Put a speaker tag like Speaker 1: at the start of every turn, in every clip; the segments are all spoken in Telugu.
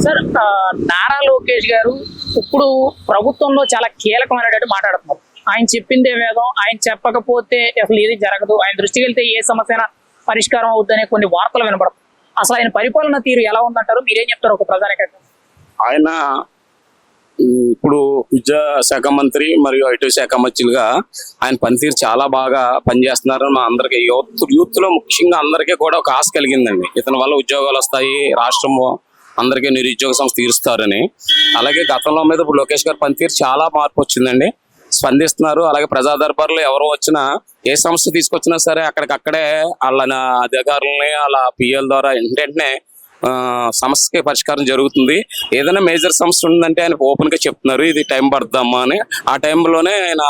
Speaker 1: సార్ నారా లోకేష్ గారు ఇప్పుడు ప్రభుత్వంలో చాలా కీలకమైనట్టు మాట్లాడుతున్నారు. ఆయన చెప్పిందే వేదం, ఆయన చెప్పకపోతే అసలు ఏది జరగదు, ఆయన దృష్టికి వెళ్తే ఏ సమస్య పరిష్కారం అవుతుందనే కొన్ని వార్తలు వినపడతాయి. అసలు ఆయన పరిపాలన తీరు ఎలా ఉందంటారు? మీరేం చెప్తారు ఒక ప్రధాన?
Speaker 2: ఆయన ఇప్పుడు విద్యా శాఖ మంత్రి మరియు ఐటీ శాఖ మంత్రిగా ఆయన పనితీరు చాలా బాగా పనిచేస్తున్నారు. మా అందరికి యూత్ లో ముఖ్యంగా అందరికీ కూడా ఒక ఆశ కలిగిందండి, ఇతని వల్ల ఉద్యోగాలు వస్తాయి, రాష్ట్రం అందరికీ నిరుద్యోగ సమస్య తీరుస్తారని. అలాగే గతంలో మీద ఇప్పుడు లోకేష్ గారి పనితీరు చాలా మార్పు వచ్చిందండి, స్పందిస్తున్నారు. అలాగే ప్రజా దర్బార్లో ఎవరు వచ్చినా ఏ సమస్య తీసుకొచ్చినా సరే అక్కడికక్కడే వాళ్ళ అధికారులని వాళ్ళ పిఎల ద్వారా వెంటనే సమస్యకి పరిష్కారం జరుగుతుంది. ఏదైనా మేజర్ సమస్య ఉందంటే ఆయన ఓపెన్ గా చెప్తున్నారు, ఇది టైం పడుతుందమ్మా అని. ఆ టైంలోనే ఆయన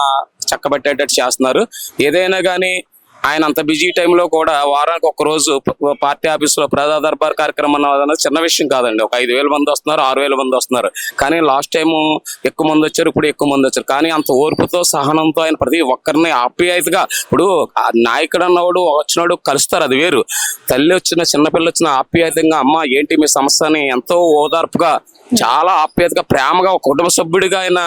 Speaker 2: చక్కబెట్టేటట్టు చేస్తున్నారు. ఏదైనా కానీ ఆయన అంత బిజీ టైంలో కూడా వారానికి ఒక రోజు పార్టీ ఆఫీసులో ప్రజా దర్బార్ కార్యక్రమం అన్నది చిన్న విషయం కాదండి. ఒక 5,000 మంది వస్తున్నారు, 6,000 మంది వస్తున్నారు. కానీ లాస్ట్ టైం ఎక్కువ మంది వచ్చారు, ఇప్పుడు ఎక్కువ మంది వచ్చారు. కానీ అంత ఓర్పుతో సహనంతో ఆయన ప్రతి ఒక్కరిని ఆప్యాయతగా, ఇప్పుడు నాయకుడు అన్నవాడు వచ్చినాడు కలుస్తారు, అది వేరు. తల్లి వచ్చిన చిన్నపిల్ల వచ్చిన ఆప్యాయతంగా అమ్మ ఏంటి మీ సమస్య అని ఎంతో ఓదార్పుగా చాలా ఆప్యాయతగా ప్రేమగా ఒక కుటుంబ సభ్యుడిగా ఆయన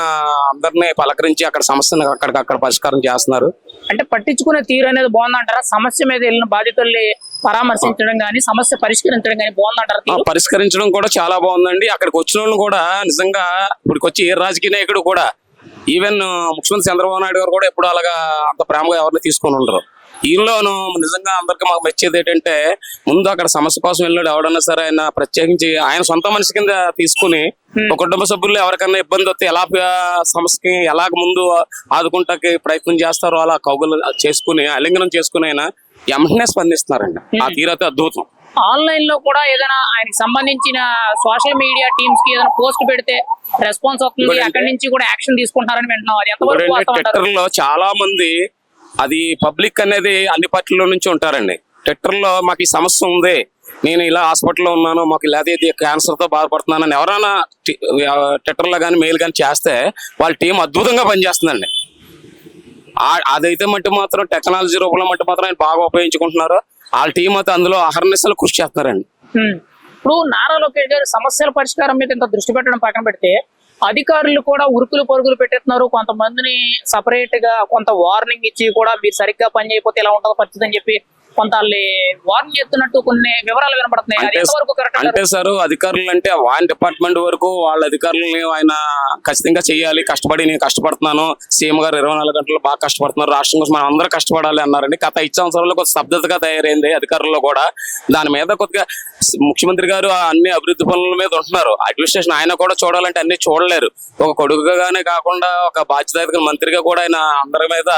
Speaker 2: అందరినీ పలకరించి అక్కడ సమస్యను అక్కడికక్కడ పరిష్కారం చేస్తున్నారు.
Speaker 1: అంటే పట్టించుకునే తీరు అనేది బాగుందంటారా? సమస్య మీద వెళ్ళిన బాధితుల్ని పరామర్శించడం కానీ సమస్య పరిష్కరించడం కానీ బాగుందంటారా?
Speaker 2: పరిష్కరించడం కూడా చాలా బాగుందండి. అక్కడికి వచ్చిన వాళ్ళు కూడా నిజంగా ఇప్పటికి వచ్చి ఏ రాజకీయ నాయకుడు కూడా, ఈవెన్ ముఖ్యమంత్రి చంద్రబాబు నాయుడు గారు కూడా ఎప్పుడు అలాగా అంత ప్రేమగా ఎవరిని తీసుకొని ఉండరు. ఈయనలోను నిజంగా అందరికి మాకు మెచ్చేది ఏంటంటే, ముందు అక్కడ సమస్య కోసం వెళ్ళాడు ఎవడన్నా సరే ఆయన ప్రత్యేకించి ఆయన సొంత మనిషి కింద తీసుకుని ఒక కుటుంబ సభ్యులు ఎవరికన్నా ఇబ్బంది వస్తే ఎలా సమస్యకి ఎలాగ ముందు ఆదుకుంటాకి ప్రయత్నం చేస్తారో అలా కౌగులు చేసుకుని ఆలింగనం చేసుకుని ఆయన వెంటనే స్పందిస్తున్నారండి. ఆ తీరైతే అద్భుతం.
Speaker 1: ఆన్లైన్ లో కూడా ఏదైనా ఆయనకి సంబంధించిన సోషల్ మీడియా టీమ్స్ కి ఏదైనా పోస్ట్ పెడితే రెస్పాన్స్ వస్తుంది, అక్కడి నుంచి కూడా యాక్షన్ తీసుకుంటారని వింటున్నాం. అది ఎంతవరకు?
Speaker 2: ట్విట్టర్ లో చాలా మంది, అది పబ్లిక్ అనేది అన్ని పార్టీల నుంచి ఉంటారండి. ట్విట్టర్ లో మాకు ఈ సమస్య ఉంది, నేను ఇలా హాస్పిటల్లో ఉన్నాను, మాకు ఇలా క్యాన్సర్ తో బాధపడుతున్నాను ఎవరైనా ట్విట్టర్ లో కానీ మెయిల్ కానీ చేస్తే వాళ్ళ టీం అద్భుతంగా పనిచేస్తుందండి. అదైతే మట్టి మాత్రం టెక్నాలజీ రూపంలో మట్టి మాత్రం ఆయన బాగా ఉపయోగించుకుంటున్నారు. వాళ్ళ టీం అయితే అందులో అహర్నిశలు కృషి చేస్తున్నారండి.
Speaker 1: ఇప్పుడు నారా లోకేష్ గారు సమస్యల పరిష్కారం మీద ఇంత దృష్టి పెట్టడం పక్కన పెడితే, అధికారులు కూడా ఉరుకులు పరుగులు పెట్టేస్తున్నారు. కొంతమందిని సపరేట్ గా కొంత వార్నింగ్ ఇచ్చి కూడా మీరు సరిగ్గా పని చేయకపోతే ఎలా ఉంటుందో పరిస్థితి అని చెప్పి కొంత వార్నింగ్ చేస్తున్నట్టు కొన్ని వివరాలు వినపడుతున్నాయి.
Speaker 2: అంటే సార్ అధికారులు అంటే వాన్ డిపార్ట్మెంట్ వరకు వాళ్ళ అధికారులని ఆయన ఖచ్చితంగా చేయాలి, కష్టపడి నేను కష్టపడుతున్నాను, సీఎం గారు 24 గంటలు బాగా కష్టపడుతున్నారు, రాష్ట్రం కోసం మనం అందరూ కష్టపడాలి అన్నారండి. గత 5 సంవత్సరాల్లో కొద్ది స్తబ్దతగా తయారైంది అధికారుల్లో కూడా. దాని మీద కొద్దిగా ముఖ్యమంత్రి గారు అన్ని అభివృద్ధి పనుల మీద ఉంటున్నారు. అడ్మినిస్ట్రేషన్ ఆయన కూడా చూడాలంటే అన్ని చూడలేరు. ఒక కొడుకుగానే కాకుండా ఒక బాధ్యత మంత్రిగా కూడా ఆయన అందరి మీద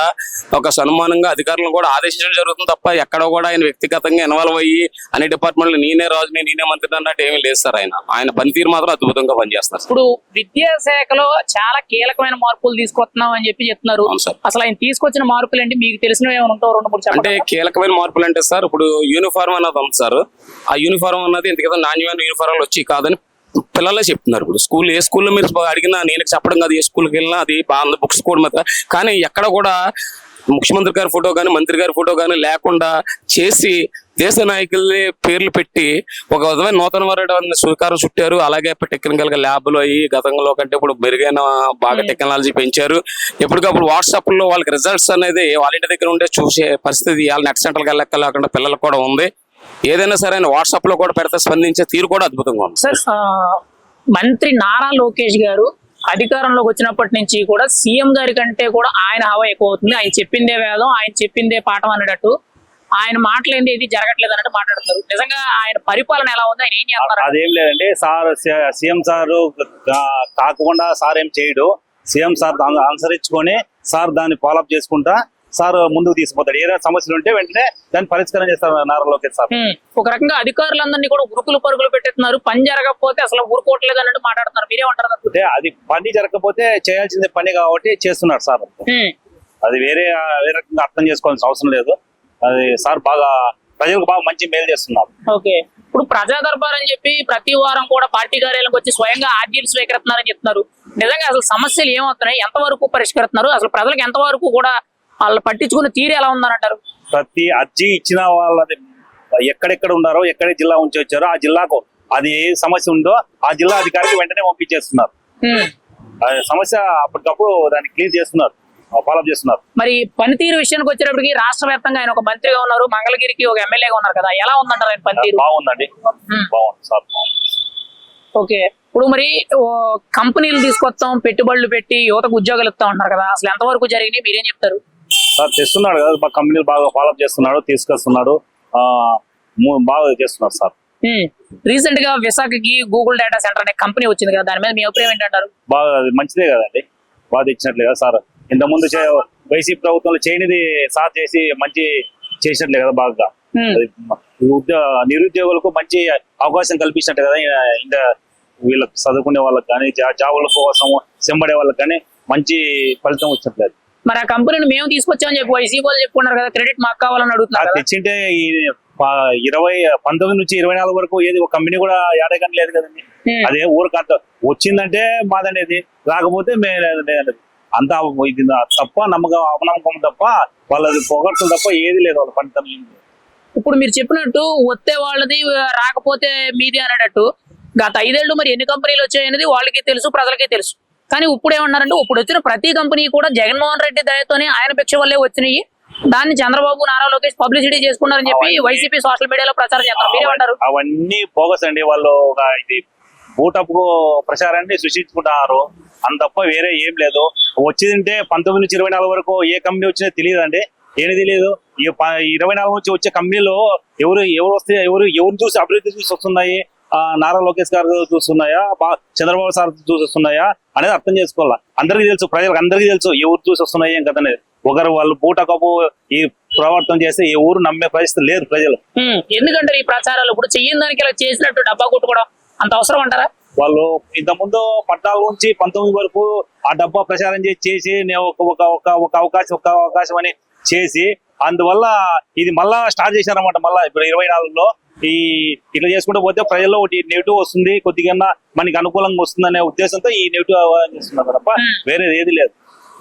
Speaker 2: ఒక సన్మానంగా అధికారులను కూడా ఆదేశించడం జరుగుతుంది తప్ప ఎక్కడ కూడా ఆయన వ్యక్తిగతంగా ఇన్వాల్వ్ అయ్యి అన్ని డిపార్ట్మెంట్లు నేనే రాజుని నేనే మంత్రి అన్నట్టు ఏమీ లేదు సార్. ఆయన పనితీరు మాత్రం అద్భుతంగా పనిచేస్తారు.
Speaker 1: ఇప్పుడు విద్యాశాఖలో చాలా కీలకమైన మార్పులు తీసుకొస్తున్నాం అని చెప్పి చెప్తున్నారు. అసలు ఆయన తీసుకొచ్చిన మార్పులు ఏంటి? మీకు తెలిసినవి ఏమైనా ఉంటావు 2-3
Speaker 2: అంటే కీలకమైన మార్పులు అంటే సార్, ఇప్పుడు యూనిఫామ్ అన్నది ఉంది సార్. ఆ యూనిఫామ్ అన్నది ఇంతకదా నాణ్యమైన యూనిఫామ్లు వచ్చి కాదని పిల్లలే చెప్తున్నారు. ఇప్పుడు ఏ స్కూల్లో మీరు అడిగినా నేను చెప్పడం కాదు, ఏ స్కూల్కి వెళ్ళినా అది బాగుంది బుక్స్ కూడా మీద. కానీ ఎక్కడ కూడా ముఖ్యమంత్రి గారి ఫోటో కానీ మంత్రి గారి ఫోటో కానీ లేకుండా చేసి దేశ నాయకుల్ని పేర్లు పెట్టి ఒక విధమైన నూతన వారిని స్వీకారం చుట్టారు. అలాగే టెక్నికల్ గా ల్యాబ్లు అయ్యి గతంలో కంటే ఇప్పుడు మెరుగైన బాగా టెక్నాలజీ పెంచారు. ఎప్పటికప్పుడు వాట్సాప్ లో వాళ్ళకి రిజల్ట్స్ అనేది వాళ్ళ ఇంటి దగ్గర ఉండే చూసే పరిస్థితి వాళ్ళ నెట్ సెంటర్కి వెళ్ళక్కలేకుండా పిల్లలకు కూడా ఉంది. ఏదైనా సరే వాట్సాప్ లో కూడా పెడితే స్పందించే తీరు కూడా అద్భుతంగా ఉంది.
Speaker 1: మంత్రి నారా లోకేష్ గారు అధికారంలోకి వచ్చినప్పటి నుంచి కూడా సీఎం గారి కంటే కూడా ఆయన హవా ఎక్కువ అవుతుంది. ఆయన చెప్పిందే వేదం, ఆయన చెప్పిందే పాఠం అనేటట్టు, ఆయన మాటలేంది ఇది జరగట్లేదు అన్నట్టు మాట్లాడుతున్నారు. నిజంగా ఆయన పరిపాలన ఎలా ఉంది? ఆయన ఏం చేస్తారు?
Speaker 3: అదేం లేదండి సార్, సీఎం సార్ కాకుండా సార్ ఏం చేయడు. సీఎం సార్ అనుసరించుకొని సార్ దాన్ని ఫాలోఅప్ చేసుకుంటా సార్ ముందుకు తీసుకుపోతాడు. ఏదైనా సమస్యలు ఉంటే వెంటనే దాన్ని పరిష్కారం చేస్తారు నారా లోకేష్ సార్.
Speaker 1: ఒక రకంగా అధికారులందరినీ కూడా ఉరుకులు పరుగులు పెట్టేస్తున్నారు. పని జరగకపోతే అసలు ఊరుకోవట్లేదు అన్నట్టు మాట్లాడుతున్నారు. మీరేమంటారు?
Speaker 3: అంటే అది పని జరగకపోతే చేయాల్సిందే పని కాబట్టి చేస్తున్నారు సార్. అది వేరే రకంగా అర్థం చేసుకోవాల్సిన అవసరం లేదు. అది సార్ బాగా ప్రజలకు బాగా మంచి మేలు చేస్తున్నారు.
Speaker 1: ఓకే, ఇప్పుడు ప్రజా దర్బార్ అని చెప్పి ప్రతి వారం కూడా పార్టీ కార్యాలయంకి వచ్చి స్వయంగా ఆర్జీలు స్వీకరిస్తున్నారని చెప్తున్నారు. నిజంగా అసలు సమస్యలు ఏమవుతున్నాయి, ఎంతవరకు పరిష్కరిస్తున్నారు, అసలు ప్రజలకు ఎంతవరకు కూడా వాళ్ళు పట్టించుకున్న తీరు ఎలా ఉందని అంటారు?
Speaker 3: ప్రతి అర్జీ ఇచ్చిన వాళ్ళది ఎక్కడెక్కడ ఉన్నారో, ఎక్కడ జిల్లా ఉంచి వచ్చారో ఆ జిల్లాకు అది ఏ సమస్య ఉందో ఆ జిల్లా అధికారికి వెంటనే పంపించేస్తున్నారు.
Speaker 1: ఉమ్.
Speaker 3: ఆ సమస్య అప్పటికప్పుడు దాన్ని క్లియర్ చేస్తున్నారు, ఫాలోఅప్ చేస్తున్నారు.
Speaker 1: మరి పనితీరు విషయానికి వచ్చేటప్పటికి రాష్ట్ర వ్యాప్తంగా ఆయన ఒక మంత్రిగా ఉన్నారు, మంగళగిరికి ఒక ఎమ్మెల్యేగా ఉన్నారు కదా, ఎలా ఉందంటారు ఆయన పనితీరు?
Speaker 3: బాగుందండి, బాగుంది సార్.
Speaker 1: ఓకే, ఇప్పుడు మరి కంపెనీలు తీసుకొస్తాం, పెట్టుబడులు పెట్టి యువతకు ఉద్యోగాలు ఇస్తా ఉంటున్నారు కదా, అసలు ఎంతవరకు జరిగినాయి మీరేం చెప్తారు?
Speaker 3: సార్ తెస్తున్నాడు కదా, మా కంపెనీలు బాగా ఫాలోఅప్ చేస్తున్నాడు, తీసుకొస్తున్నాడు, బాగా చేస్తున్నారు సార్.
Speaker 1: రీసెంట్ గా విశాఖకి గూగుల్ డేటా సెంటర్ అనే కంపెనీ వచ్చింది కదా, దాని మీద మీ అభిప్రాయం ఏంటంటారు?
Speaker 3: బాగా మంచిదే కదండి, బాగా ఇచ్చినట్లే కదా సార్. ఇంతకుముందు వైసీపీ ప్రభుత్వంలో చేయనిది సార్ చేసి మంచి చేసినట్లే కదా బాగా. నిరుద్యోగులకు మంచి అవకాశం కల్పించినట్టు కదా. ఇంకా వీళ్ళకి చదువుకునే వాళ్ళకి కానీ జాబుల కోసం చెంబడే వాళ్ళకి కానీ మంచి ఫలితం వచ్చినట్లేదు.
Speaker 1: మరి ఆ కంపెనీని మేము తీసుకొచ్చామని చెప్పి వైసీపీ వాళ్ళు చెప్పుకున్నారు కదా, క్రెడిట్ మాకు కావాలని అడుగుతున్నారు.
Speaker 3: తెచ్చింటే ఈ 19 నుంచి 24 వరకు ఏది ఒక కంపెనీ కూడా ఏడగని లేదు కదండి. అదే ఊరికి అంత వచ్చిందంటే మాదనేది, రాకపోతే మేము అంతా ఇది తప్ప నమ్మకం అపనమ్మకం తప్ప వాళ్ళది పొగడ్తలు తప్ప ఏది లేదు వాళ్ళ పంట.
Speaker 1: ఇప్పుడు మీరు చెప్పినట్టు వస్తే వాళ్ళది రాకపోతే మీది అనేటట్టు గత 5 ఏళ్ళు మరి ఎన్ని కంపెనీలు వచ్చాయనేది వాళ్ళకి తెలుసు, ప్రజలకే తెలుసు. కానీ ఇప్పుడు ఏమన్నారంటే ఇప్పుడు వచ్చిన ప్రతి కంపెనీ కూడా జగన్మోహన్ రెడ్డి దయతోనే ఆయన భిక్ష వల్లే వచ్చినాయి, దాన్ని చంద్రబాబు నారా లోకేష్ పబ్లిసిటీ చేసుకున్నారని చెప్పి వైసీపీ సోషల్ మీడియాలో ప్రచారం చేస్తారు. మీరేమంటారు?
Speaker 3: అవన్నీ బోగస్ అండి. వాళ్ళు ఇది బూటపు ప్రచారాన్ని సృష్టించుకుంటున్నారు, అంత తప్ప వేరే ఏం లేదు. వచ్చిందంటే 19 నుంచి 24 వరకు ఏ కంపెనీ వచ్చినా తెలియదండి, ఏమి తెలియదు. ఈ 24 నుంచి వచ్చే కంపెనీలో ఎవరు వస్తే ఎవరు చూసి అభివృద్ధి చూసి వస్తున్నాయి, నారా లోకేష్ గారు చూస్తున్నాయా, చంద్రబాబు సార్ చూసి వస్తున్నాయా అనేది అర్థం చేసుకోవాలా. అందరికీ తెలుసు, ప్రజలకు అందరికీ తెలుసు ఎవరు చూసి వస్తున్నాయి ఏం కదనేది. ఒకరు వాళ్ళు బూట కప్పు ఈ ప్రవర్తన చేస్తే ఏ ఊరు నమ్మే పరిస్థితి లేదు ప్రజలు.
Speaker 1: ఎందుకంటే ఈ ప్రచారాలు ఇప్పుడు చెయ్యని దానికి ఇలా చేసినట్టు డబ్బా కొట్టుకోవడం అంత అవసరం అంటారా?
Speaker 3: వాళ్ళు ఇంతకుముందు 14 నుంచి 19 వరకు ఆ డబ్బా ప్రచారం చేసి ఒక అవకాశం అని చేసి, అందువల్ల ఇది మళ్ళా స్టార్ట్ చేశారన్నమాట. మళ్ళా ఇప్పుడు 24లో ఇట్లా చేసుకుంటూ పోతే ప్రజల్లో ఒకటి నెగిటివ్ వస్తుంది, కొద్దిగా మనకి అనుకూలంగా వస్తుంది అనే ఉద్దేశంతో ఈ నెగిటివ్ చేస్తున్నారు తప్ప వేరేది ఏది లేదు.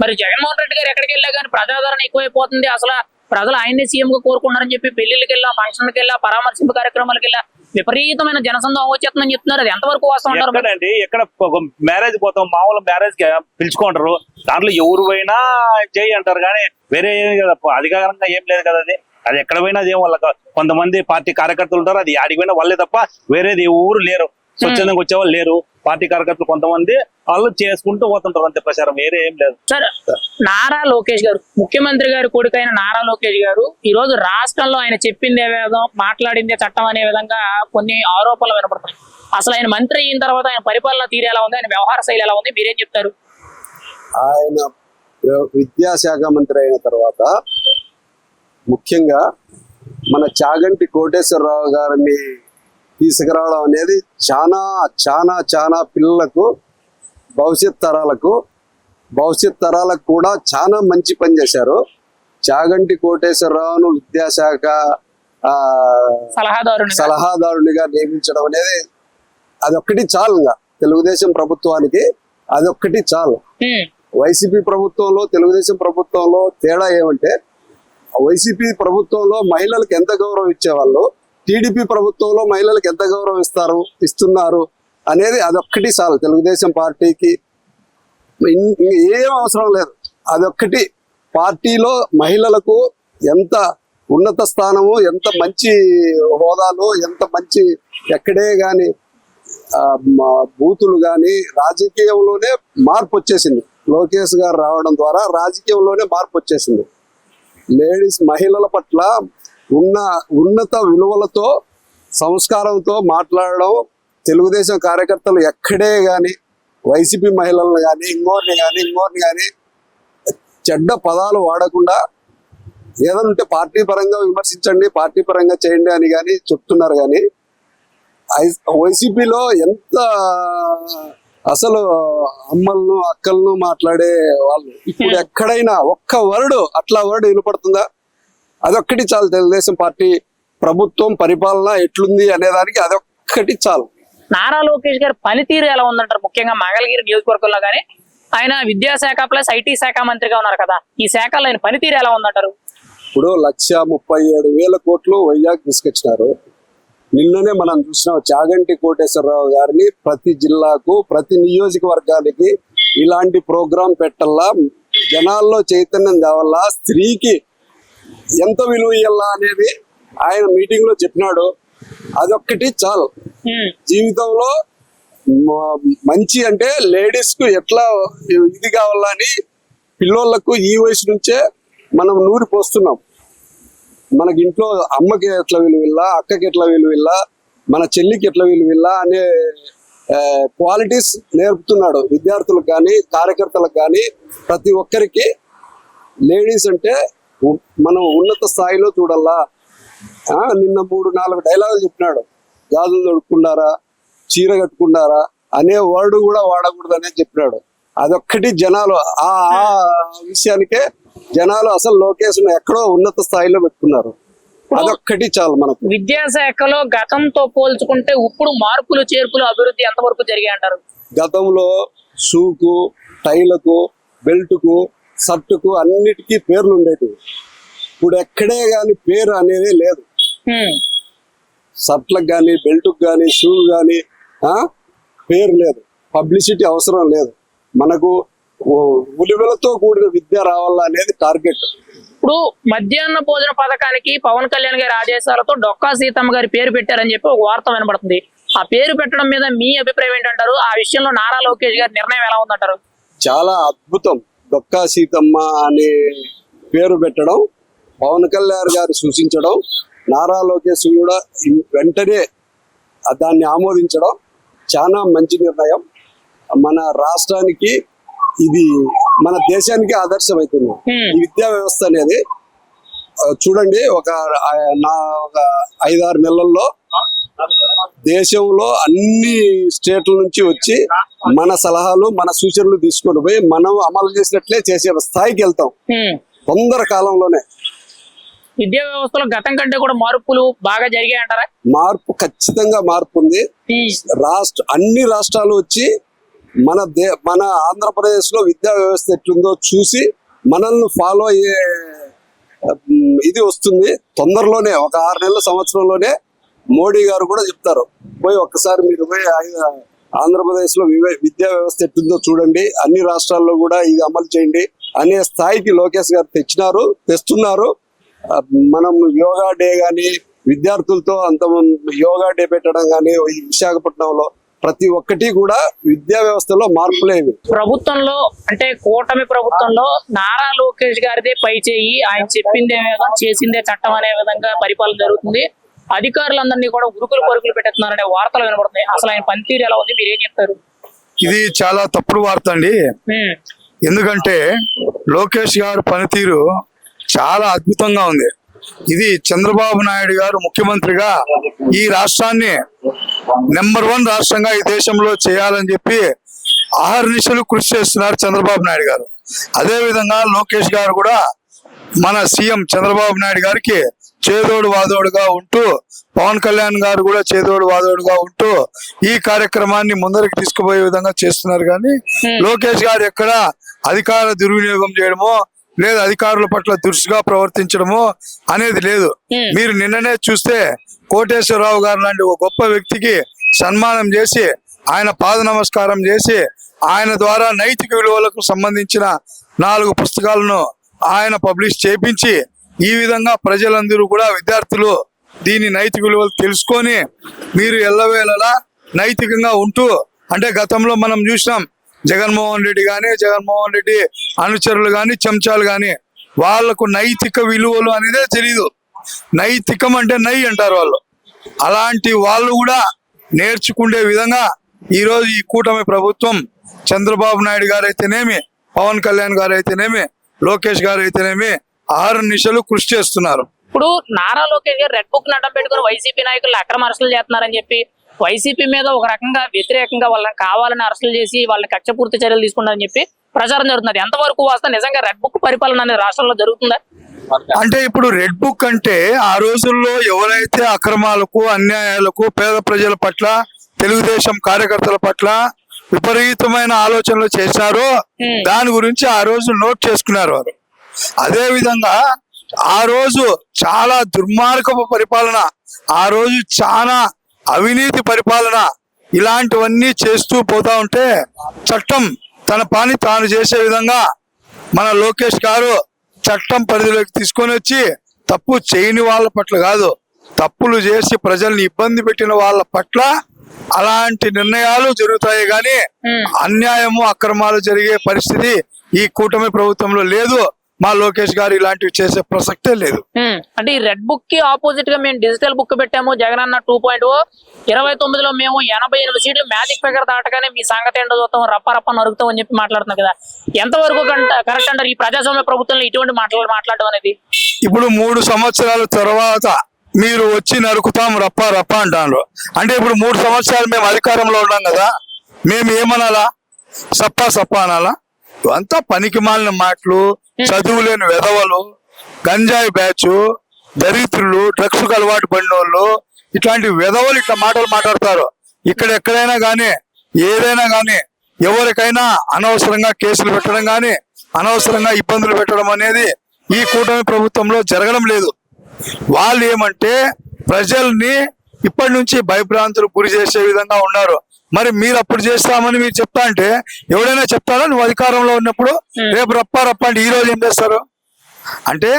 Speaker 1: మరి జగన్మోహన్ రెడ్డి గారు ఎక్కడికి వెళ్ళా కానీ ప్రజాదరణ ఎక్కువైపోతుంది, అసలు ప్రజలు ఆయన్ని సీఎం గా కోరుకుంటారని చెప్పి పెళ్లిళ్ళకి వెళ్ళా, ఫంక్షన్కి వెళ్ళా, పరామర్శింపు కార్యక్రమాలకు వెళ్ళా విపరీతమైన జనసందం వచ్చేస్తుందని చెప్తున్నారు. అది ఎంతవరకు వాస్తవం అంటారు?
Speaker 3: అండి ఎక్కడ మ్యారేజ్ పోతాం, మామూలు మ్యారేజ్ కి పిలుచుకుంటారు, దాంట్లో ఎవరు పోయినా చేయి అంటారు కానీ వేరే అధికారంగా ఏం లేదు కదా. అది ఎక్కడ పోయినా అదే వాళ్ళ కొంతమంది పార్టీ కార్యకర్తలు ఉంటారు, అది ఆడికి పోయినా వాళ్ళే తప్ప వేరేది ఊరు లేరు, స్వచ్ఛందంగా వచ్చేవాళ్ళు లేరు. పార్టీ కార్యకర్తలు కొంతమంది వాళ్ళు చేసుకుంటూ పోతుంటారు అంతే, ప్రచారం వేరే ఏం లేదు.
Speaker 1: సార్, నారా లోకేష్ గారు ముఖ్యమంత్రి గారి కొడుకైన నారా లోకేష్ గారు ఈ రోజు రాష్ట్రంలో ఆయన చెప్పిందే వేదం, మాట్లాడిందే చట్టం అనే విధంగా కొన్ని ఆరోపణలు వినపడుతున్నాయి. అసలు ఆయన మంత్రి అయిన తర్వాత ఆయన పరిపాలన తీరు ఎలా ఉంది, ఆయన వ్యవహార శైలి ఎలా ఉంది, మీరేం చెప్తారు?
Speaker 4: ఆయన విద్యాశాఖ మంత్రి అయిన తర్వాత ముఖ్యంగా మన చాగంటి కోటేశ్వరరావు గారిని తీసుకురావడం అనేది చాలా చాలా చాలా పిల్లలకు భవిష్యత్ తరాలకు కూడా చాలా మంచి పని చేశారు. చాగంటి కోటేశ్వరరావును విద్యాశాఖ సలహాదారునిగా నియమించడం అనేది అదొక్కటి చాలు. తెలుగుదేశం ప్రభుత్వానికి అదొక్కటి చాలు. వైసీపీ ప్రభుత్వంలో తెలుగుదేశం ప్రభుత్వంలో తేడా ఏమంటే, వైసీపీ ప్రభుత్వంలో మహిళలకు ఎంత గౌరవం ఇచ్చేవాళ్ళు, టీడీపీ ప్రభుత్వంలో మహిళలకు ఎంత గౌరవం ఇస్తున్నారు అనేది అదొక్కటి చాలు. తెలుగుదేశం పార్టీకి ఏం అవసరం లేదు, అదొక్కటి. పార్టీలో మహిళలకు ఎంత ఉన్నత స్థానము, ఎంత మంచి హోదాలు, ఎంత మంచి ఎక్కడే కానీ బూతులు కానీ రాజకీయంలోనే మార్పు వచ్చేసింది. లోకేష్ గారు రావడం ద్వారా రాజకీయంలోనే మార్పు వచ్చేసింది. మహిళల పట్ల ఉన్నత విలువలతో సంస్కారంతో మాట్లాడడం తెలుగుదేశం కార్యకర్తలు ఎక్కడే కానీ వైసీపీ మహిళలను కానీ ఇంకోరిని కానీ చెడ్డ పదాలు వాడకుండా ఏదంటే పార్టీ పరంగా విమర్శించండి, పార్టీ పరంగా చేయండి అని కానీ చెప్తున్నారు. కానీ వైసీపీలో ఎంత అసలు అమ్మలను అక్కలను మాట్లాడే వాళ్ళు ఇప్పుడు ఎక్కడైనా ఒక్క అట్లా వర్డ్ వినపడుతుందా? అదొక్కటి చాలు. తెలుగుదేశం పార్టీ ప్రభుత్వం పరిపాలన ఎట్లుంది అనేదానికి అదొక్కటి చాలు.
Speaker 1: నారా లోకేష్ గారి పనితీరు ఎలా ఉందంటారు? ముఖ్యంగా మంగళగిరి నియోజకవర్గంలో కానీ ఆయన విద్యాశాఖ ప్లస్ ఐటీ శాఖ మంత్రిగా ఉన్నారు కదా, ఈ శాఖలో ఆయన పనితీరు ఎలా ఉందంటారు?
Speaker 4: ఇప్పుడు 137,000 కోట్లు వైజాగ్ తీసుకొచ్చినారు. నిన్ననే మనం చూసినాం చాగంటి కోటేశ్వరరావు గారిని ప్రతి జిల్లాకు ప్రతి నియోజకవర్గానికి ఇలాంటి ప్రోగ్రాం పెట్టల్లా, జనాల్లో చైతన్యం తేవల్లా, స్త్రీకి ఎంత విలువ ఇవ్వాలా అనేది ఆయన మీటింగ్ లో చెప్పినాడు. అదొక్కటి చాలు. జీవితంలో మంచి అంటే లేడీస్ కు ఎట్లా ఇది కావాలని పిల్లోళ్లకు ఈ వయసు నుంచే మనం నూరి పోస్తున్నాం. మనకి ఇంట్లో అమ్మకి ఎట్లా విలువిల్లా, అక్కకి ఎట్లా విలువిల్లా, మన చెల్లికి ఎట్లా విలువిల్లా అనే క్వాలిటీస్ నేర్పుతున్నాడు విద్యార్థులకు కానీ కార్యకర్తలకు కానీ ప్రతి ఒక్కరికి. లేడీస్ అంటే మనం ఉన్నత స్థాయిలో చూడాలా. నిన్న 3-4 డైలాగులు చెప్పినాడు. గాజులు తొడుక్కుండారా, చీర కట్టుకుండారా అనే వర్డ్ కూడా వాడకూడదు అనేది చెప్పినాడు. అదొక్కటి జనాలు ఆ విషయానికే జనాలు అసలు లోకేష్ ఎక్కడో ఉన్నత స్థాయిలో పెట్టుకున్నారు. అదొక్కటి చాలు మనకు.
Speaker 1: విద్యాశాఖలో గతంతో పోల్చుకుంటే ఇప్పుడు మార్పులు చేర్పులు అభివృద్ధి ఎంతవరకు జరిగాయి అంటారు?
Speaker 4: గతంలో షూకు, టైలకు, బెల్ట్కు, షర్టుకు అన్నిటికీ పేర్లు ఉండేటివి. ఇప్పుడు ఎక్కడే గాని పేరు అనేది లేదు. షర్ట్లకు కానీ, బెల్ట్కు కానీ, షూ కానీ పేరు లేదు. పబ్లిసిటీ అవసరం లేదు. మనకు విలువలతో కూడిన విద్య రావాలా అనేది టార్గెట్.
Speaker 1: ఇప్పుడు మధ్యాహ్న భోజన పథకానికి పవన్ కళ్యాణ్ గారి ఆదేశాలతో డొక్కా సీతమ్మ గారి పేరు పెట్టారని చెప్పి ఒక వార్త వినబడుతుంది. ఆ పేరు పెట్టడం మీద మీ అభిప్రాయం ఏంటంటారు? ఆ విషయంలో నారా లోకేష్ గారి నిర్ణయం ఎలా ఉందంటారు?
Speaker 4: చాలా అద్భుతం. డొక్కా సీతమ్మ అనే పేరు పెట్టడం, పవన్ కళ్యాణ్ గారు సూచించడం, నారా లోకేష్ కూడా వెంటనే దాన్ని ఆమోదించడం చాలా మంచి నిర్ణయం. మన రాష్ట్రానికి ఇది మన దేశానికి ఆదర్శం అవుతుంది ఈ విద్యా వ్యవస్థ అనేది. చూడండి, ఒక 5-6 నెలల్లో దేశంలో అన్ని స్టేట్ల నుంచి వచ్చి మన సలహాలు, మన సూచనలు తీసుకొని పోయి మనం అమలు చేసినట్లే చేసే స్థాయికి వెళ్తాం తొందర కాలంలోనే.
Speaker 1: విద్యా వ్యవస్థలో గతం కంటే కూడా మార్పులు బాగా జరిగాయి అంటారా?
Speaker 4: మార్పు ఖచ్చితంగా మార్పు ఉంది. అన్ని రాష్ట్రాలు వచ్చి మన ఆంధ్రప్రదేశ్ లో విద్యా వ్యవస్థ ఎట్లుందో చూసి మనల్ని ఫాలో అయ్యే ఇది వస్తుంది తొందరలోనే. ఒక 6 నెలల సంవత్సరంలోనే మోడీ గారు కూడా చెప్తారు, పోయి ఒక్కసారి మీరు పోయి ఆంధ్రప్రదేశ్ లో విద్యా వ్యవస్థ ఎట్లుందో చూడండి, అన్ని రాష్ట్రాల్లో కూడా ఇది అమలు చేయండి అనే స్థాయికి లోకేష్ గారు తెస్తున్నారు. మనం యోగా డే గాని, విద్యార్థులతో అంత యోగా డే పెట్టడం గాని ఈ విశాఖపట్నంలో ప్రతి ఒక్కటి కూడా విద్యా వ్యవస్థలో మార్పులేవి.
Speaker 1: ప్రభుత్వంలో అంటే కూటమి ప్రభుత్వంలో నారా లోకేష్ గారిదే పై చేయి, ఆయన చెప్పిందే వేదం, చేసిందే చట్టం అనే విధంగా పరిపాలన జరుగుతుంది. అధికారులందరినీ కూడా ఉరుకులు పరుగులు పెట్టేస్తున్నారనే వార్తలు వినబడుతున్నాయి. అసలు ఆయన పనితీరు ఎలా ఉంది, మీరేం చెప్తారు?
Speaker 5: ఇది చాలా తప్పుడు వార్త అండి. ఎందుకంటే లోకేష్ గారి పనితీరు చాలా అద్భుతంగా ఉంది. ఇది చంద్రబాబు నాయుడు గారు ముఖ్యమంత్రిగా ఈ రాష్ట్రాన్ని నెంబర్ 1 రాష్ట్రంగా ఈ దేశంలో చేయాలని చెప్పి అహర్నిశలు కృషి చేస్తున్నారు చంద్రబాబు నాయుడు గారు. అదే విధంగా లోకేష్ గారు కూడా మన సీఎం చంద్రబాబు నాయుడు గారికి చేదోడు వాదోడుగా ఉంటూ, పవన్ కళ్యాణ్ గారు కూడా చేదోడు వాదోడుగా ఉంటూ ఈ కార్యక్రమాన్ని ముందరికి తీసుకుపోయే విధంగా చేస్తున్నారు. కానీ లోకేష్ గారు ఎక్కడ అధికార దుర్వినియోగం చేయడమో లేదు అధికారుల పట్ల దురుసుగా ప్రవర్తించడము అనేది లేదు. మీరు నిన్ననే చూస్తే కోటేశ్వరరావు గారు లాంటి ఒక గొప్ప వ్యక్తికి సన్మానం చేసి ఆయన పాద నమస్కారం చేసి ఆయన ద్వారా నైతిక విలువలకు సంబంధించిన 4 పుస్తకాలను ఆయన పబ్లిష్ చేపించి ఈ విధంగా ప్రజలందరూ కూడా విద్యార్థులు దీని నైతిక విలువలు తెలుసుకొని మీరు ఎల్లవేళలా నైతికంగా ఉంటూ, అంటే గతంలో మనం చూసినాం జగన్మోహన్ రెడ్డి అనుచరులు కానీ చెంచాలు కానీ వాళ్లకు నైతిక విలువలు అనేదే తెలీదు. నైతికం అంటే నై అంటారు వాళ్ళు. అలాంటి వాళ్ళు కూడా నేర్చుకునే విధంగా ఈరోజు ఈ కూటమి ప్రభుత్వం చంద్రబాబు నాయుడు గారు అయితేనేమి, పవన్ కళ్యాణ్ గారు అయితేనేమి, లోకేష్ గారు అయితేనేమి అహర్నిశలు కృషి చేస్తున్నారు.
Speaker 1: ఇప్పుడు నారా లోకేష్ గారు రెడ్ బుక్ అడ్డం పెట్టుకుని వైసీపీ నాయకులు అక్రమ అరెస్టులు చేస్తున్నారని చెప్పి వైసీపీ మీద ఒక రకంగా వ్యతిరేకంగా వాళ్ళని కావాలని అరెస్టులు చేసి వాళ్ళని కక్షపూర్తి చర్యలు తీసుకున్నారని చెప్పి ప్రచారం జరుగుతుంది. ఎంతవరకు వాస్తవం? నిజంగా రెడ్ బుక్ పరిపాలన అనేది రాష్ట్రంలో జరుగుతుందా?
Speaker 5: అంటే ఇప్పుడు రెడ్ బుక్ అంటే ఆ రోజుల్లో ఎవరైతే అక్రమాలకు, అన్యాయాలకు, పేద ప్రజల పట్ల, తెలుగుదేశం కార్యకర్తల పట్ల విపరీతమైన ఆలోచనలు చేశారో దాని గురించి ఆ రోజు నోట్ చేసుకున్నారు వారు. అదే విధంగా ఆ రోజు చాలా దుర్మార్గపు పరిపాలన ఆ రోజు చాలా అవినీతి పరిపాలన ఇలాంటివన్నీ చేస్తూ పోతా ఉంటే చట్టం తన పని తాను చేసే విధంగా మన లోకేష్ గారు చట్టం పరిధిలోకి తీసుకొని వచ్చి తప్పు చేయని వాళ్ళ పట్ల కాదు, తప్పులు చేసి ప్రజల్ని ఇబ్బంది పెట్టిన వాళ్ళ పట్ల అలాంటి నిర్ణయాలు జరుగుతాయి కానీ అన్యాయము అక్రమాలు జరిగే పరిస్థితి ఈ కూటమి ప్రభుత్వంలో లేదు. మా లోకేష్ గారు ఇలాంటివి చేసే ప్రసక్తే లేదు.
Speaker 1: అంటే ఈ రెడ్ బుక్ కి ఆపోజిట్ గా మేము డిజిటల్ బుక్ పెట్టాము జగన్ అన్న 2.0 29లో మేము 88 సీట్లు మ్యాజిక్ ఫిగర్ దాటగానే మీ సంగతి ఏంటో చూస్తాం రప్ప నరుగుతాం అని చెప్పి మాట్లాడుతున్నాం కదా, ఎంతవరకు కరెక్ట్ అంటారు ఈ ప్రజాస్వామ్య ప్రభుత్వంలో ఇటువంటి మాట్లాడడం అనేది?
Speaker 5: ఇప్పుడు 3 సంవత్సరాల తర్వాత మీరు వచ్చి నరుకుతాం రప్ప అంటారు. అంటే ఇప్పుడు 3 సంవత్సరాలు మేము అధికారంలో ఉన్నాం కదా, మేము ఏమనాలా? సప్ప అనాలా? ఇవంతా పనికి మాలిన మాటలు, చదువులేని వెధవలు, గంజాయి బ్యాచ్, దరిద్రులు, డ్రగ్స్ కు అలవాటు పడిన వాళ్ళు, ఇట్లాంటి వెధవలు ఇట్లా మాటలు మాట్లాడతారు. ఇక్కడ ఎక్కడైనా కానీ ఏదైనా కానీ ఎవరికైనా అనవసరంగా కేసులు పెట్టడం కానీ అనవసరంగా ఇబ్బందులు పెట్టడం అనేది ఈ కూటమి ప్రభుత్వంలో జరగడం లేదు. వాళ్ళు ఏమంటే ప్రజల్ని ఇప్పటి నుంచి భయభ్రాంతులు గురి చేసే విధంగా ఉన్నారు. మరి మీరు అప్పుడు చేస్తామని మీరు చెప్తా అంటే ఎవడైనా చెప్తారా? నువ్వు అధికారంలో ఉన్నప్పుడు రేపు రప్ప అంటే ఈ రోజు ఏం చేస్తారు? అంటే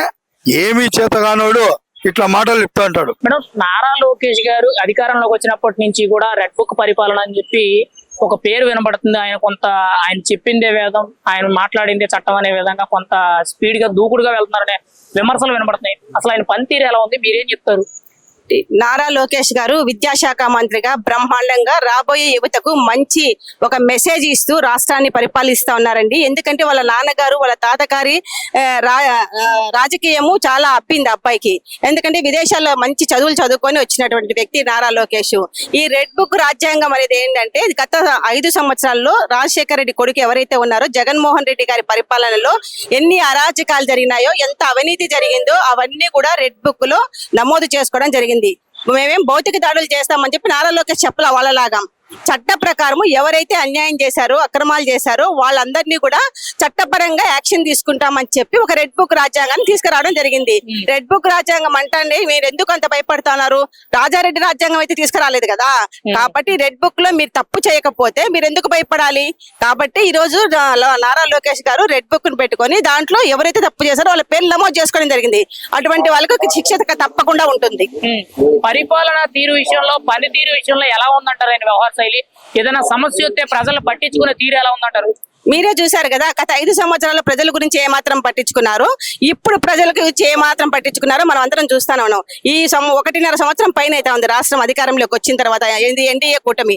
Speaker 5: ఏమీ చేతగానోడు ఇట్లా మాటలు చెప్తా ఉంటాడు.
Speaker 1: మేడం, నారా లోకేష్ గారు అధికారంలోకి వచ్చినప్పటి నుంచి కూడా రెడ్ బుక్ పరిపాలన అని చెప్పి ఒక పేరు వినబడుతుంది. ఆయన చెప్పిందే వేదం, ఆయన మాట్లాడిందే చట్టం అనే విధంగా కొంత స్పీడ్ గా దూకుడుగా వెళ్తున్నారనే విమర్శలు వినబడుతున్నాయి. అసలు ఆయన పనితీరు ఎలా ఉంది, మీరేం చెప్తారు?
Speaker 6: నారా లోకేష్ గారు విద్యాశాఖ మంత్రిగా బ్రహ్మాండంగా రాబోయే యువతకు మంచి ఒక మెసేజ్ ఇస్తూ రాష్ట్రాన్ని పరిపాలిస్తా ఉన్నారండి. ఎందుకంటే వాళ్ళ నాన్నగారు వాళ్ళ తాతగారి రాజకీయము చాలా అప్పింది అబ్బాయికి. ఎందుకంటే విదేశాల్లో మంచి చదువులు చదువుకొని వచ్చినటువంటి వ్యక్తి నారా లోకేష్. ఈ రెడ్ బుక్ రాజ్యాంగం అనేది ఏంటంటే గత 5 సంవత్సరాల్లో రాజశేఖర రెడ్డి కొడుకు ఎవరైతే ఉన్నారో జగన్మోహన్ రెడ్డి గారి పరిపాలనలో ఎన్ని అరాచకాలు జరిగినాయో, ఎంత అవినీతి జరిగిందో అవన్నీ కూడా రెడ్ బుక్ లో నమోదు చేసుకోవడం జరిగింది. మేమేం భౌతిక దాడులు చేస్తామని చెప్పి నారా లోకేష్ చెప్పలా. వాళ్ళలాగా చట్ట ప్రకారము ఎవరైతే అన్యాయం చేశారో అక్రమాలు చేశారో వాళ్ళందరినీ కూడా చట్టపరంగా యాక్షన్ తీసుకుంటామని చెప్పి ఒక రెడ్ బుక్ రాజ్యాంగాన్ని తీసుకురావడం జరిగింది. రెడ్ బుక్ రాజ్యాంగం అంటే మీరు ఎందుకు అంత భయపడుతున్నారు? రాజారెడ్డి రాజ్యాంగం అయితే తీసుకురాలేదు కదా, కాబట్టి రెడ్ బుక్ లో మీరు తప్పు చేయకపోతే మీరు ఎందుకు భయపడాలి? కాబట్టి ఈ రోజు నారా లోకేష్ గారు రెడ్ బుక్ ను పెట్టుకొని దాంట్లో ఎవరైతే తప్పు చేశారో వాళ్ళ పేర్లు నమోదు చేసుకోవడం జరిగింది. అటువంటి వాళ్ళకు శిక్ష తప్పకుండా ఉంటుంది.
Speaker 1: పరిపాలన తీరు విషయంలో, పనితీరు విషయంలో ఎలా ఉందంటారు ఆయన వ్యవహార శైలి? ఏదైనా సమస్య వస్తే ప్రజలు పట్టించుకునే తీరు ఎలా ఉందంటారు?
Speaker 6: మీరే చూసారు కదా, గత 5 సంవత్సరాల ప్రజల గురించి ఏమాత్రం పట్టించుకున్నారు, ఇప్పుడు ప్రజలకు ఏమాత్రం పట్టించుకున్నారో మనం అందరం చూస్తానే ఉన్నాం. ఈ 1.5 సంవత్సరం పైన అయితే ఉంది రాష్ట్రం అధికారంలోకి వచ్చిన తర్వాత ఎన్డీఏ కూటమి.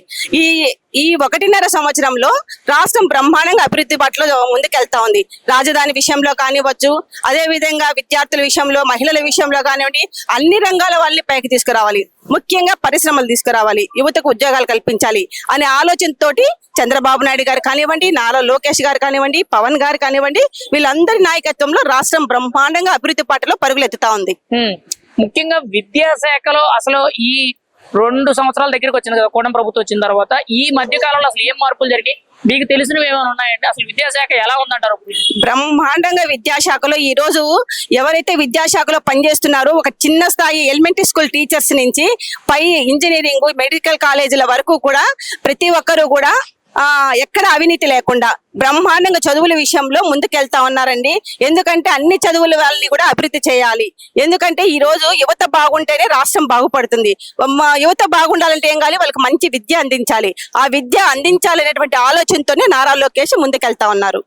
Speaker 6: ఈ 1.5 సంవత్సరంలో రాష్ట్రం బ్రహ్మాండంగా అభివృద్ధి బాటలో ముందుకెళ్తా ఉంది. రాజధాని విషయంలో కానివచ్చు, అదే విధంగా విద్యార్థుల విషయంలో, మహిళల విషయంలో కానివ్వండి, అన్ని రంగాల వాళ్ళని పైకి తీసుకురావాలి. ముఖ్యంగా పరిశ్రమలు తీసుకురావాలి, యువతకు ఉద్యోగాలు కల్పించాలి అనే ఆలోచనతోటి చంద్రబాబు నాయుడు గారు కానివ్వండి, నారా లోకేష్ గారు కానివ్వండి, పవన్ గారు కానివ్వండి, వీళ్ళందరి నాయకత్వంలో రాష్ట్రం బ్రహ్మాండంగా అభివృద్ధి పాటలో పరుగులెత్తుతా ఉంది.
Speaker 1: ముఖ్యంగా విద్యాశాఖలో అసలు ఈ 2 సంవత్సరాల దగ్గరికి వచ్చింది కదా కూటమి ప్రభుత్వం వచ్చిన తర్వాత, ఈ మధ్య కాలంలో అసలు ఏం మార్పులు జరిగి మీకు తెలిసినవి ఏమైనా ఉన్నాయంటే అసలు విద్యాశాఖ ఎలా ఉందంటారు?
Speaker 6: బ్రహ్మాండంగా విద్యాశాఖలో ఈ రోజు ఎవరైతే విద్యాశాఖలో పనిచేస్తున్నారో ఒక చిన్న స్థాయి ఎలిమెంటరీ స్కూల్ టీచర్స్ నుంచి పై ఇంజనీరింగ్, మెడికల్ కాలేజీల వరకు కూడా ప్రతి ఒక్కరూ కూడా ఎక్కడ అవినీతి లేకుండా బ్రహ్మాండంగా చదువుల విషయంలో ముందుకెళ్తా ఉన్నారండి. ఎందుకంటే అన్ని చదువుల వాళ్ళని కూడా అభివృద్ధి చేయాలి. ఎందుకంటే ఈ రోజు యువత బాగుంటేనే రాష్ట్రం బాగుపడుతుంది. యువత బాగుండాలంటే ఏం కావాలి? వాళ్ళకి మంచి విద్య అందించాలి. ఆ విద్య అందించాలనేటువంటి ఆలోచనతోనే నారా లోకేష్ ముందుకెళ్తా ఉన్నారు.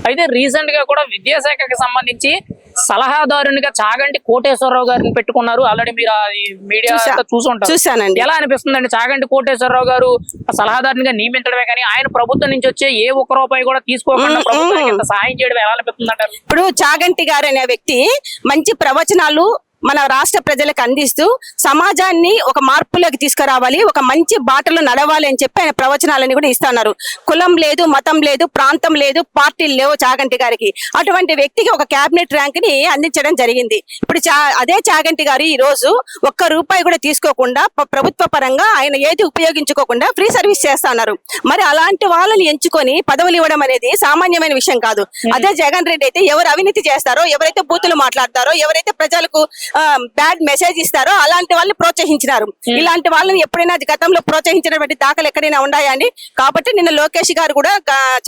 Speaker 1: అయితే రీసెంట్ గా కూడా విద్యాశాఖకి సంబంధించి సలహాదారునిగా చాగంటి కోటేశ్వరరావు గారిని పెట్టుకున్నారు. ఆల్రెడీ మీరు మీడియా
Speaker 6: చూసానండి.
Speaker 1: ఎలా అనిపిస్తుందండి చాగంటి కోటేశ్వరరావు గారు సలహాదారునిగా నియమించడమే కానీ ఆయన ప్రభుత్వం నుంచి వచ్చే ఏ ఒక్క రూపాయి కూడా తీసుకోకుండా ప్రభుత్వానికి సహాయం చేయడం ఎలా అనిపిస్తుంది అంటారు?
Speaker 6: ఇప్పుడు చాగంటి గారు అనే వ్యక్తి మంచి ప్రవచనాలు మన రాష్ట్ర ప్రజలకు అందిస్తూ సమాజాన్ని ఒక మార్పులోకి తీసుకురావాలి, ఒక మంచి బాటలో నడవాలి అని చెప్పి ఆయన ప్రవచనాలని కూడా ఇస్తున్నారు. కులం లేదు, మతం లేదు, ప్రాంతం లేదు, పార్టీలు లేవు చాగంటి గారికి. అటువంటి వ్యక్తికి ఒక క్యాబినెట్ ర్యాంక్ ని అందించడం జరిగింది. ఇప్పుడు అదే చాగంటి గారు ఈ రోజు ₹1 కూడా తీసుకోకుండా ప్రభుత్వ పరంగా ఆయన ఏది ఉపయోగించుకోకుండా ఫ్రీ సర్వీస్ చేస్తా ఉన్నారు. మరి అలాంటి వాళ్ళని ఎంచుకొని పదవులు ఇవ్వడం అనేది సామాన్యమైన విషయం కాదు. అదే జగన్ రెడ్డి అయితే ఎవరు అవినీతి చేస్తారో, ఎవరైతే బూతులు మాట్లాడతారో, ఎవరైతే ప్రజలకు బ్యాడ్ మెసేజ్ ఇస్తారో అలాంటి వాళ్ళని ప్రోత్సహించినారు. ఇలాంటి వాళ్ళని ఎప్పుడైనా గతంలో ప్రోత్సహించినటువంటి దాఖలు ఎక్కడైనా ఉన్నాయా అండి? కాబట్టి నిన్న లోకేష్ గారు కూడా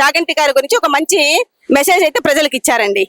Speaker 6: చాగంటి గారి గురించి ఒక మంచి మెసేజ్ అయితే ప్రజలకు ఇచ్చారండి.